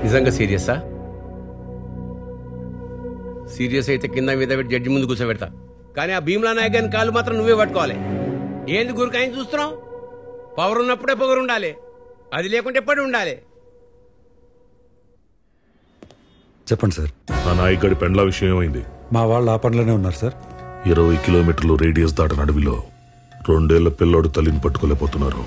నిజంగా సీరియసా? సీరియస్ అయితే కింద మీద పెట్టి జడ్జి ముందు కూర్చోబెడతా. కానీ ఆ భీమ్లా నాయక్ గారిని కాళ్ళు మాత్రం నువ్వే పట్టుకోవాలి. ఏంది గురికాయని చూస్తున్నావు? పవర్ ఉన్నప్పుడే పొగరు ఉండాలి, అది లేకుంటే ఎప్పటి ఉండాలి. చెప్పండి సార్. ఆ నాయక్ గడి పెండ్ల విషయం ఏమైంది? మా వాళ్ళు ఆ పనిలోనే ఉన్నారు సార్. 20 కిలోమీటర్లు రేడియస్ దాటిన అడవిలో 2 ఏళ్ల పిల్లోడు తల్లిని పట్టుకోలేకపోతున్నారు.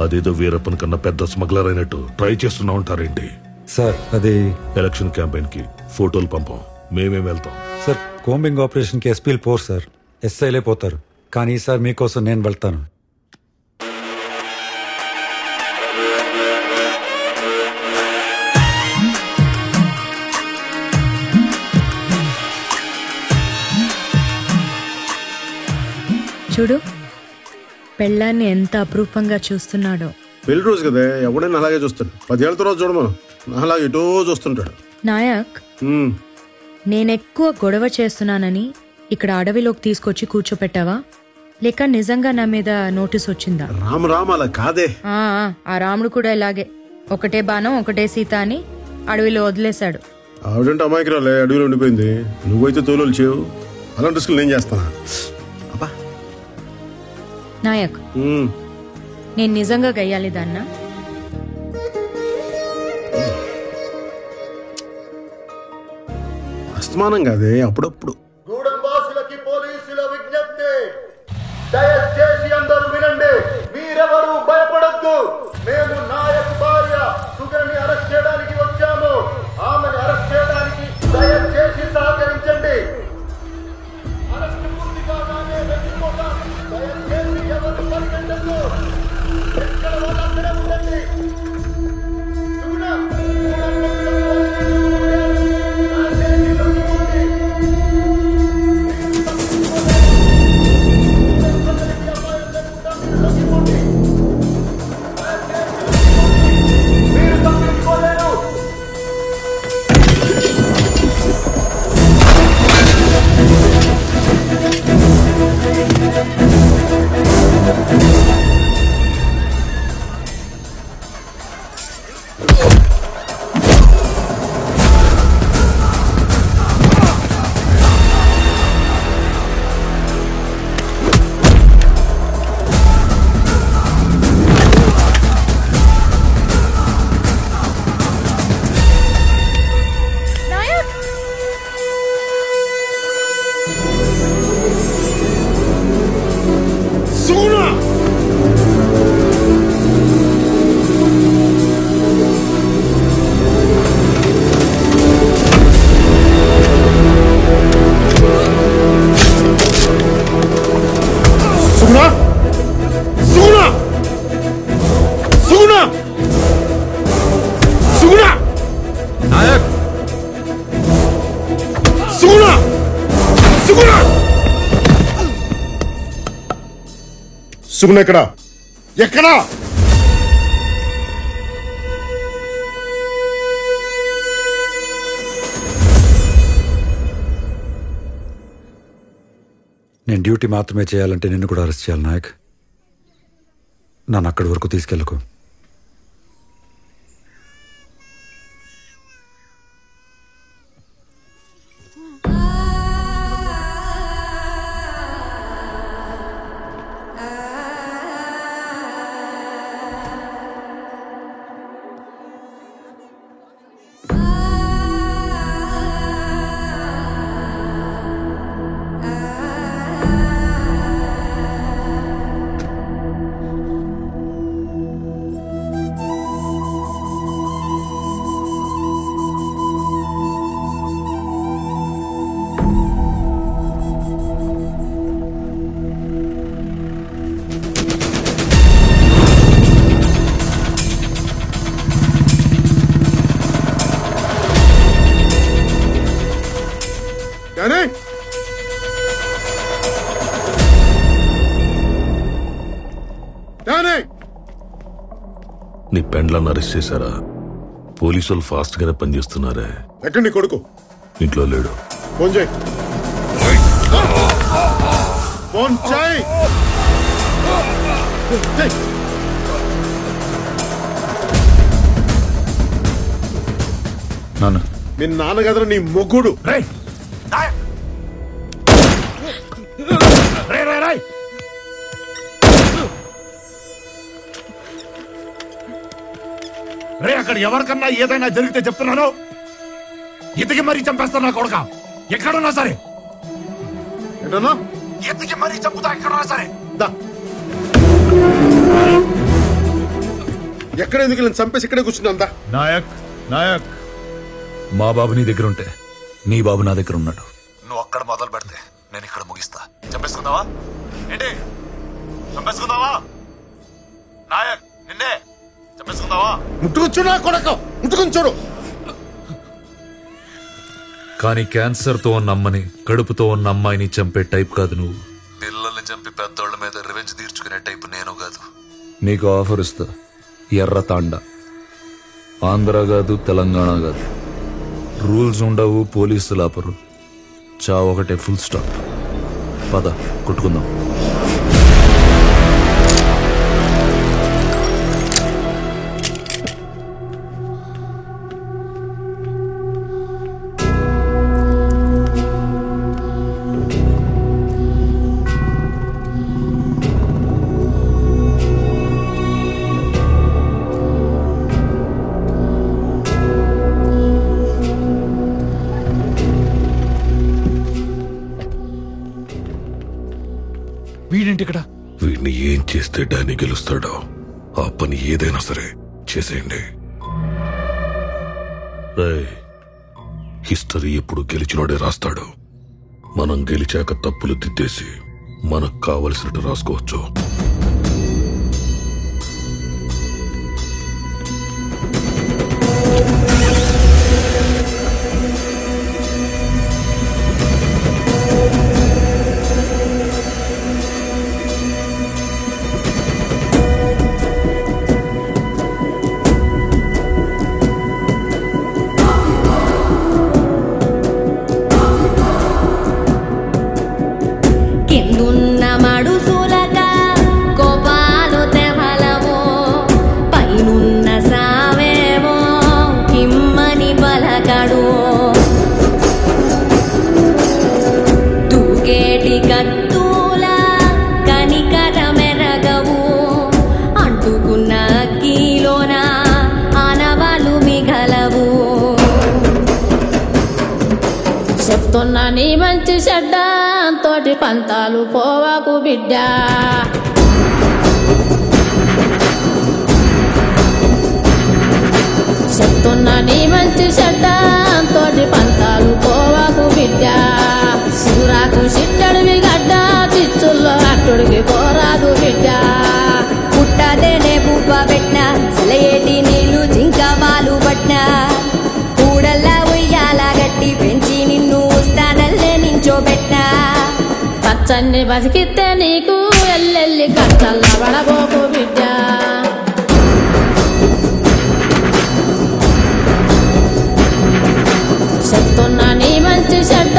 అదేదో వీరప్పన్ కన్నా పెద్ద స్మగ్లర్ అయినట్టు ట్రై చేస్తున్నా ఉంటారేంటి? సార్ అది ఎలక్షన్ క్యాంపెయిన్ కి ఫోటోలు పంపం, మేమేం వెళ్తాం. సార్ కోంబింగ్ ఆపరేషన్ కి ఎస్పీలు పోరు సార్, ఎస్ఐలే పోతారు. కానీ ఈసారి మీకోసం నేను వెళ్తాను. చూడు, పెళ్ళాన్ని ఎంత అపురూపంగా చూస్తున్నాడో. పెళ్లి రోజు కదా, ఎవడైనా అలాగే చూస్తాడు. 10 ఏళ్ల తర్వాత చూడమను, అలాగే ఎటో చూస్తుంటాడు. నాయక్, నేనెక్కువ గొడవ చేస్తున్నానని ఇక్కడ అడవిలోకి తీసుకొచ్చి కూర్చోపెట్టావా, లేక నిజంగా నా మీద నోటీస్ వచ్చిందా? రామ అలా కాదే. ఆ రాముడు కూడా ఇలాగే, ఒకటే బాణం ఒకటే సీత అని అడవిలో వదిలేశాడు. ఆవిడంటే అమాయకురాలే, అడవిలో ఉండిపోయింది. నువ్వైతే తోలు చేయవు. అలాంటి రిస్కులు నేను చేస్తానా? అబ్బా నాయక్, నేను నిజంగా గయ్యాలి దాన్నా? అస్తమానం కాదే, అప్పుడప్పుడు. గూడెంవాసులకి పోలీసుల విజ్ఞప్తి, దయచేసి అందరూ వినండి. మీరెవరూ భయపడొద్దు. మేము నాయక్ భార్య సుగని అరెస్ట్ చేయడానికి వచ్చాము. ఆమెను అరెస్ట్ చేయడానికి దయచేసి సహకరించండి. అరెస్ట్ పూర్తి కాగానే వెళ్ళిపోతాం. దయచేసి ఎవరు పరిగెత్తద్దు. ఎక్కడ వాళ్ళు అక్కడే ఉండండి. సుగుణ, సుగుణ ఎక్కడా? ఎక్కడా? నేను డ్యూటీ మాత్రమే చేయాలంటే నిన్ను కూడా అరెస్ట్ చేయాలి నాయక్. నన్ను అక్కడి వరకు తీసుకెళ్ళకు. నీ పెండ్లను అరెస్ట్ చేశారా? పోలీసులు ఫాస్ట్ గానే పనిచేస్తున్నారే. ఎక్కడ నీ కొడుకు? ఇంట్లో లేడు. ఫోన్ చేయి. ఫోన్ చేయి. నాన్న మీ నాన్న కదరా నీ మొగ్గుడు. రేయ్ రేయ్ రేయ్ రేయ్ రే, అక్కడ ఎవరికన్నా ఏదైనా జరిగితే చెప్తున్నాను, ఎతికి మరీ చంపేస్తున్నా కొడుక. ఎక్కడున్నా సరే ఏంటన్నా? ఎతికి మరీ చంపుతా, ఎక్కడున్నా సరే. దా. ఎక్కడ ఎందుకు చంపేసి ఇక్కడే కూర్చున్నాందా? నాయక్ నాయక్, మా బాబు నీ దగ్గర ఉంటే నీ బాబు నా దగ్గర ఉన్నాడు. నువ్వు అక్కడ మొదలు పెడితే నేను ఇక్కడ ముగిస్తా. చంపేసుకుందావా ఏంటి? చంపేసుకుందావా నాయక్? నిన్నే చంపేసుకుందావా? ముట్టుకుని చూడు కొడక, ముట్టుకుని చూడు. కానీ క్యాన్సర్తో ఉన్న అమ్మని, కడుపుతో ఉన్న అమ్మాయిని చంపే టైప్ కాదు నువ్వు. పిల్లల్ని చంపి పెద్దోళ్ళ మీద రివెంజ్ తీర్చుకునే టైప్ నేను కాదు. నీకు ఆఫర్ ఇస్తా, ఎర్ర తాండా. ఆంధ్ర కాదు, తెలంగాణ కాదు. రూల్స్ ఉండవు, పోలీసులు ఆపరు. చావు ఒకటే, ఫుల్ స్టాప్. పద కొట్టుకుందాం. వీడేంటి ఇక్కడ? వీడిని ఏం చేస్తే డానీ గెలుస్తాడో ఆ పని ఏదైనా సరే చేసేయండి. హిస్టరీ ఎప్పుడు గెలిచినోడే రాస్తాడు. మనం గెలిచాక తప్పులు దిద్దేసి మనకు కావలసినట్టు రాసుకోవచ్చు. చెప్తున్నా నీ మంచి చెడ్డ తోటి పంతాలు పోవాకు బిడ్డ. చెప్తున్నా నీ మంచి చెడ్డ తోటి పంతాలు పోవాకు బిడ్డ. సూరాకు చిట్టడివి గడ్డ, చిచ్చుల్లో అట్టుడికి పోరాదు బిడ్డ. పుట్టదేనే పువ్వ పెట్టిన, సెలయేటి నీళ్లు జింక బాలు పట్టిన, కూడల్లా ఉయ్యాల గట్టి పెంచి నిన్ను ఉస్తానల్లే నించోబెట్టిన. పచ్చన్ని బతికితే నీకు ఎల్లెల్లి కచ్చల్లా పడబోకు బిడ్డ. చెప్తున్నా నీ మంచి చెడ్డ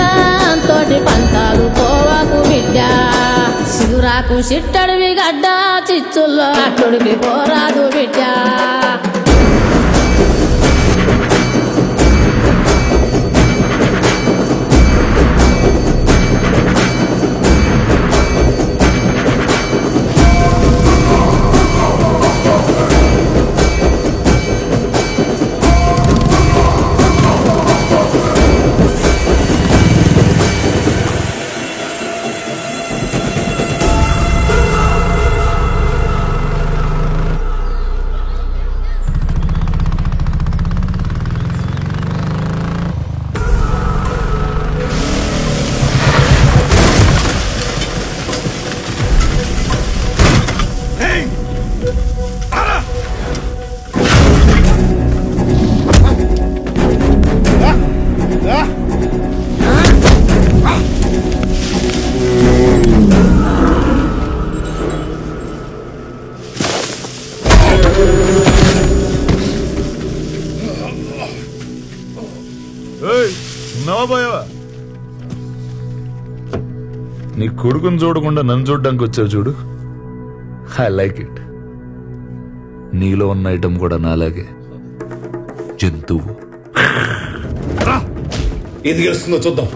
తోటి పంతాలు పోవాకు బిడ్డ. సిగురాకు చిట్టడివి గడ్డ, చిచ్చుల్లో అట్టుడికి పోరాదు బిడ్డ. నీ కొడుకుని చూడకుండా నన్ను చూడడానికి వచ్చావు చూడు. I like it. నీలో ఉన్న ఐటమ్ కూడా నాలాగే జంతువు. ఏది గెలుస్తుందో చూద్దాం.